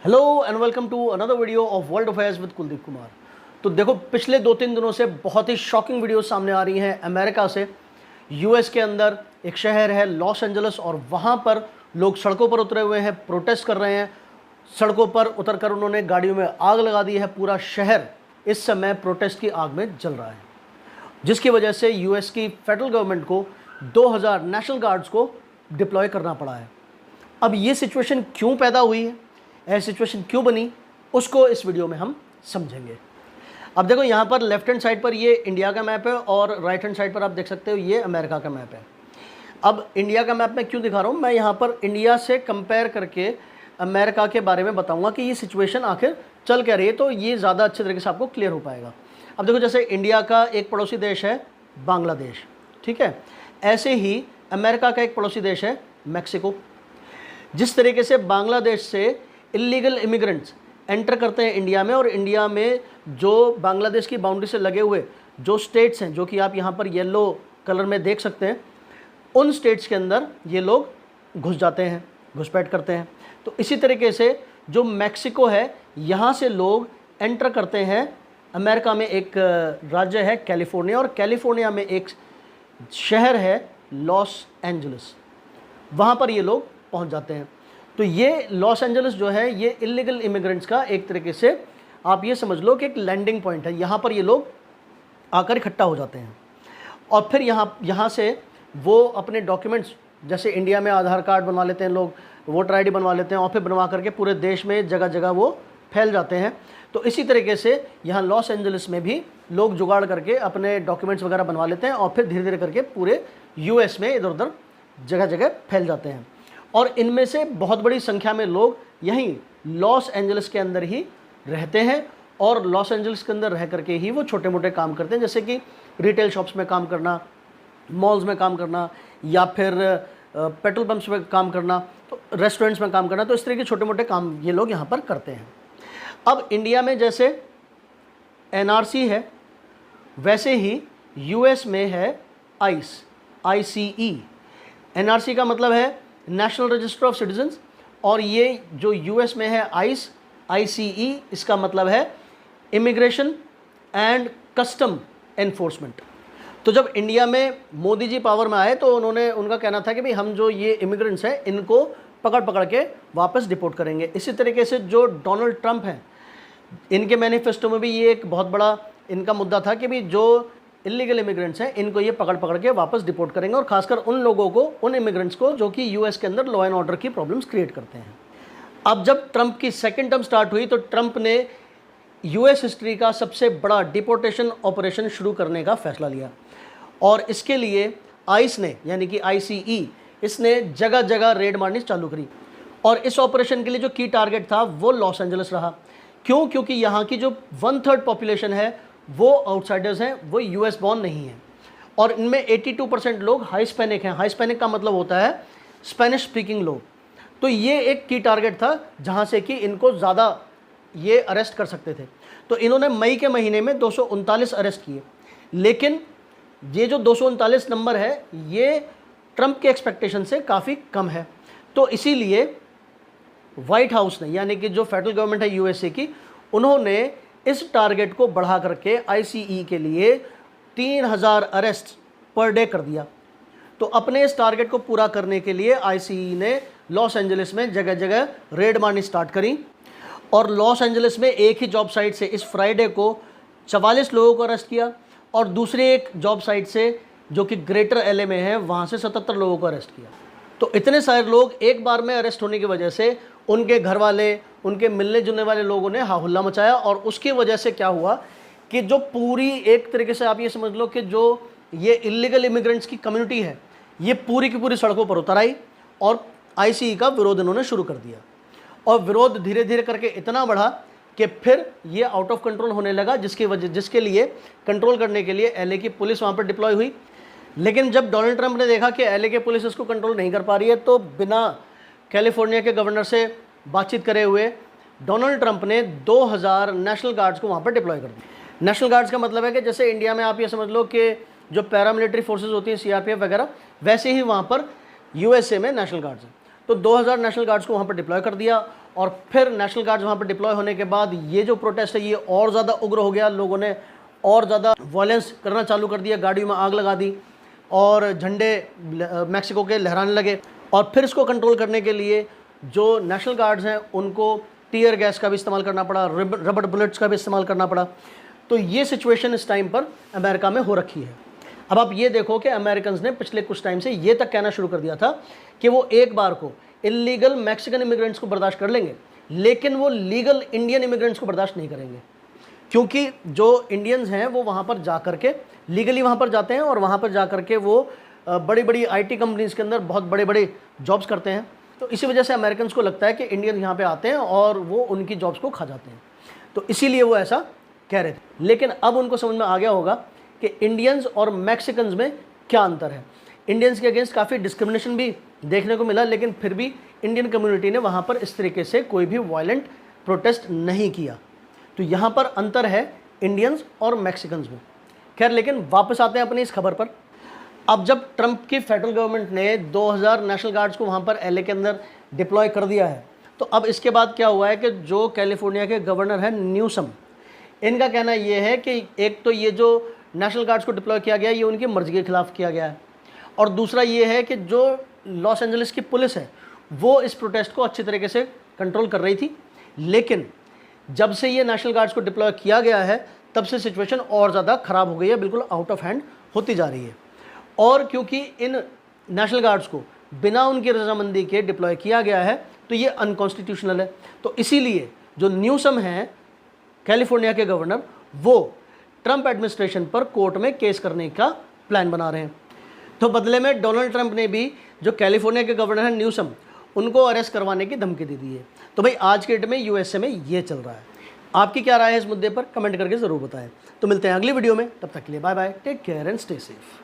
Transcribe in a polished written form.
Hello and welcome to another video of world affairs with Kuldeep Kumar. तो देखो, पिछले 2-3 दिनों से बहुत ही शॉकिंग वीडियोस सामने आ रही हैं अमेरिका से। यूएस के अंदर एक शहर है लॉस एंजल्स और वहाँ पर लोग सड़कों पर उतरे हुए हैं, प्रोटेस्ट कर रहे हैं। सड़कों पर उतरकर उन्होंने गाड़ियों में आग लगा दी है। पूरा शहर इस समय प्रोटेस्ट की आग में जल रहा है, जिसकी वजह से यूएस की फेडरल गवर्नमेंट को 2000 नेशनल गार्ड्स को डिप्लॉय करना पड़ा है। अब ये सिचुएशन क्यों पैदा हुई है, ऐसी सिचुएशन क्यों बनी, उसको इस वीडियो में हम समझेंगे। अब देखो, यहाँ पर लेफ्ट हैंड साइड पर ये इंडिया का मैप है और राइट हैंड साइड पर आप देख सकते हो ये अमेरिका का मैप है। अब इंडिया का मैप मैं क्यों दिखा रहा हूँ, मैं यहाँ पर इंडिया से कंपेयर करके अमेरिका के बारे में बताऊँगा कि ये सिचुएशन आखिर चल क्या रही है, तो ये ज़्यादा अच्छे तरीके से आपको क्लियर हो पाएगा। अब देखो, जैसे इंडिया का एक पड़ोसी देश है बांग्लादेश, ठीक है, ऐसे ही अमेरिका का एक पड़ोसी देश है मैक्सिको। जिस तरीके से बांग्लादेश से इलीगल इमिग्रेंट्स एंटर करते हैं इंडिया में, और इंडिया में जो बांग्लादेश की बाउंड्री से लगे हुए जो स्टेट्स हैं, जो कि आप यहाँ पर येलो कलर में देख सकते हैं, उन स्टेट्स के अंदर ये लोग घुस जाते हैं, घुसपैठ करते हैं। तो इसी तरीके से जो मैक्सिको है, यहाँ से लोग एंटर करते हैं अमेरिका में। एक राज्य है कैलिफोर्निया, और कैलिफोर्निया में एक शहर है लॉस एंजल्स, वहाँ पर ये लोग पहुँच जाते हैं। तो ये लॉस एंजल्स जो है, ये इलीगल इमिग्रेंट्स का एक तरीके से आप ये समझ लो कि एक लैंडिंग पॉइंट है। यहाँ पर ये लोग आकर इकट्ठा हो जाते हैं और फिर यहाँ से वो अपने डॉक्यूमेंट्स, जैसे इंडिया में आधार कार्ड बनवा लेते हैं लोग, वोटर आईडी बनवा लेते हैं, और फिर बनवा करके पूरे देश में जगह जगह वो फैल जाते हैं। तो इसी तरीके से यहाँ लॉस एंजल्स में भी लोग जुगाड़ करके अपने डॉक्यूमेंट्स वगैरह बनवा लेते हैं और फिर धीरे धीरे करके पूरे यूएस में इधर उधर जगह जगह फैल जाते हैं। और इनमें से बहुत बड़ी संख्या में लोग यहीं लॉस एंजल्स के अंदर ही रहते हैं, और लॉस एंजल्स के अंदर रह करके ही वो छोटे मोटे काम करते हैं, जैसे कि रिटेल शॉप्स में काम करना, मॉल्स में काम करना, या फिर पेट्रोल पंप्स में काम करना, तो रेस्टोरेंट्स में काम करना। तो इस तरह के छोटे मोटे काम ये लोग यहाँ पर करते हैं। अब इंडिया में जैसे एनआरसी है, वैसे ही यूएस में है ICE। एनआरसी का मतलब है नेशनल रजिस्टर ऑफ सिटीजन्स, और ये जो यूएस में है ICE, इसका मतलब है इमिग्रेशन एंड कस्टम एनफोर्समेंट। तो जब इंडिया में मोदी जी पावर में आए तो उनका कहना था कि भाई हम जो ये इमिग्रेंट्स हैं इनको पकड़ के वापस डिपोर्ट करेंगे। इसी तरीके से जो डोनाल्ड ट्रंप हैं, इनके मैनिफेस्टो में भी ये एक बहुत बड़ा इनका मुद्दा था कि भाई जो इलीगल इमिग्रेंट्स हैं इनको ये पकड़ के वापस डिपोर्ट करेंगे, और खासकर उन लोगों को, उन इमिग्रेंट्स को जो कि यूएस के अंदर लॉ एंड ऑर्डर की प्रॉब्लम्स क्रिएट करते हैं। अब जब ट्रंप की सेकेंड टर्म स्टार्ट हुई तो ट्रंप ने यूएस हिस्ट्री का सबसे बड़ा डिपोर्टेशन ऑपरेशन शुरू करने का फैसला लिया, और इसके लिए आइस ने, यानी कि ICE, इसने जगह जगह रेड मारनी चालू करी। और इस ऑपरेशन के लिए जो की टारगेट था वो लॉस एंजल्स रहा। क्यों? क्योंकि यहाँ की जो 1/3 पॉपुलेशन है वो आउटसाइडर्स हैं, वो यूएस बॉर्न नहीं है, और इनमें 82% लोग हाइस्पैनिक हैं। हाइस्पैनिक का मतलब होता है स्पेनिश स्पीकिंग लोग। तो ये एक की टारगेट था जहाँ से कि इनको ज़्यादा ये अरेस्ट कर सकते थे। तो इन्होंने मई के महीने में 239 अरेस्ट किए, लेकिन ये जो 239 नंबर है ये ट्रंप के एक्सपेक्टेशन से काफ़ी कम है। तो इसीलिए व्हाइट हाउस ने, यानी कि जो फेडरल गवर्नमेंट है यूएसए की, उन्होंने इस टारगेट को बढ़ा करके ICE के लिए 3000 अरेस्ट पर डे कर दिया। तो अपने इस टारगेट को पूरा करने के लिए ICE ने लॉस एंजल्स में जगह जगह रेड मारनी स्टार्ट करी, और लॉस एंजल्स में एक ही जॉब साइट से इस फ्राइडे को 44 लोगों को अरेस्ट किया, और दूसरे एक जॉब साइट से जो कि ग्रेटर LA में है, वहाँ से 77 लोगों को अरेस्ट किया। तो इतने सारे लोग एक बार में अरेस्ट होने की वजह से उनके घर वाले, उनके मिलने जुलने वाले लोगों ने हाहुल्ला मचाया, और उसकी वजह से क्या हुआ कि जो पूरी, एक तरीके से आप ये समझ लो कि जो ये इलीगल इमिग्रेंट्स की कम्युनिटी है, ये पूरी की पूरी सड़कों पर उतर आई, और ICE का विरोध इन्होंने शुरू कर दिया। और विरोध धीरे धीरे करके इतना बढ़ा कि फिर ये आउट ऑफ कंट्रोल होने लगा, जिसके लिए कंट्रोल करने के लिए LA की पुलिस वहाँ पर डिप्लॉय हुई। लेकिन जब डोनाल्ड ट्रंप ने देखा कि LA की पुलिस इसको कंट्रोल नहीं कर पा रही है, तो बिना कैलिफोर्निया के गवर्नर से बातचीत करे हुए डोनाल्ड ट्रंप ने 2000 नेशनल गार्ड्स को वहाँ पर डिप्लॉय कर दिया। नेशनल गार्ड्स का मतलब है कि जैसे इंडिया में आप ये समझ लो कि जो पैरामिलिट्री फोर्सेस होती हैं, CRPF वगैरह, वैसे ही वहाँ पर यूएसए में नेशनल गार्ड्स हैं। तो 2000 नेशनल गार्ड्स को वहाँ पर डिप्लॉय कर दिया, और फिर नेशनल गार्ड्स वहाँ पर डिप्लॉय होने के बाद ये जो प्रोटेस्ट है ये और ज़्यादा उग्र हो गया। लोगों ने और ज़्यादा वायलेंस करना चालू कर दिया, गाड़ियों में आग लगा दी और झंडे मैक्सिको के लहराने लगे। और फिर इसको कंट्रोल करने के लिए जो नेशनल गार्ड्स हैं उनको टीयर गैस का भी इस्तेमाल करना पड़ा, रबड़ बुलेट्स का भी इस्तेमाल करना पड़ा। तो ये सिचुएशन इस टाइम पर अमेरिका में हो रखी है। अब आप ये देखो कि अमेरिकन ने पिछले कुछ टाइम से ये तक कहना शुरू कर दिया था कि वो एक बार को इलीगल मैक्सिकन इमिग्रेंट्स को बर्दाश्त कर लेंगे, लेकिन वो लीगल इंडियन इमिग्रेंट्स को बर्दाश्त नहीं करेंगे, क्योंकि जो इंडियंस हैं वो वहाँ पर जा कर के लीगली वहाँ पर जाते हैं और वहाँ पर जा कर के वो बड़ी बड़ी IT कंपनीज़ के अंदर बहुत बड़े बड़े जॉब्स करते हैं। तो इसी वजह से अमेरिकन को लगता है कि इंडियन यहाँ पे आते हैं और वो उनकी जॉब्स को खा जाते हैं, तो इसीलिए वो ऐसा कह रहे थे। लेकिन अब उनको समझ में आ गया होगा कि इंडियंस और मैक्सिकन्स में क्या अंतर है। इंडियंस के अगेंस्ट काफ़ी डिस्क्रिमिनेशन भी देखने को मिला, लेकिन फिर भी इंडियन कम्युनिटी ने वहाँ पर इस तरीके से कोई भी वायलेंट प्रोटेस्ट नहीं किया। तो यहाँ पर अंतर है इंडियंस और मैक्सिकन्स में। खैर, लेकिन वापस आते हैं अपनी इस खबर पर। अब जब ट्रंप की फेडरल गवर्नमेंट ने 2000 नेशनल गार्ड्स को वहाँ पर LA के अंदर डिप्लॉय कर दिया है, तो अब इसके बाद क्या हुआ है कि जो कैलिफोर्निया के गवर्नर हैं न्यूसम, इनका कहना ये है कि एक तो ये जो नेशनल गार्ड्स को डिप्लॉय किया गया ये उनकी मर्जी के खिलाफ किया गया है, और दूसरा ये है कि जो लॉस एंजलिस की पुलिस है वो इस प्रोटेस्ट को अच्छी तरीके से कंट्रोल कर रही थी। लेकिन जब से ये नेशनल गार्ड्स को डिप्लॉय किया गया है तब से सिचुएशन और ज़्यादा ख़राब हो गई है, बिल्कुल आउट ऑफ हैंड होती जा रही है। और क्योंकि इन नेशनल गार्ड्स को बिना उनकी रजामंदी के डिप्लॉय किया गया है तो ये अनकॉन्स्टिट्यूशनल है। तो इसीलिए जो न्यूसम हैं कैलिफोर्निया के गवर्नर, वो ट्रंप एडमिनिस्ट्रेशन पर कोर्ट में केस करने का प्लान बना रहे हैं। तो बदले में डोनाल्ड ट्रंप ने भी जो कैलिफोर्निया के गवर्नर हैं न्यूसम, उनको अरेस्ट करवाने की धमकी दे दी है। तो भाई आज के डेट में USA में ये चल रहा है। आपकी क्या राय है इस मुद्दे पर, कमेंट करके ज़रूर बताएं। तो मिलते हैं अगली वीडियो में, तब तक के लिए bye bye, take care and stay safe.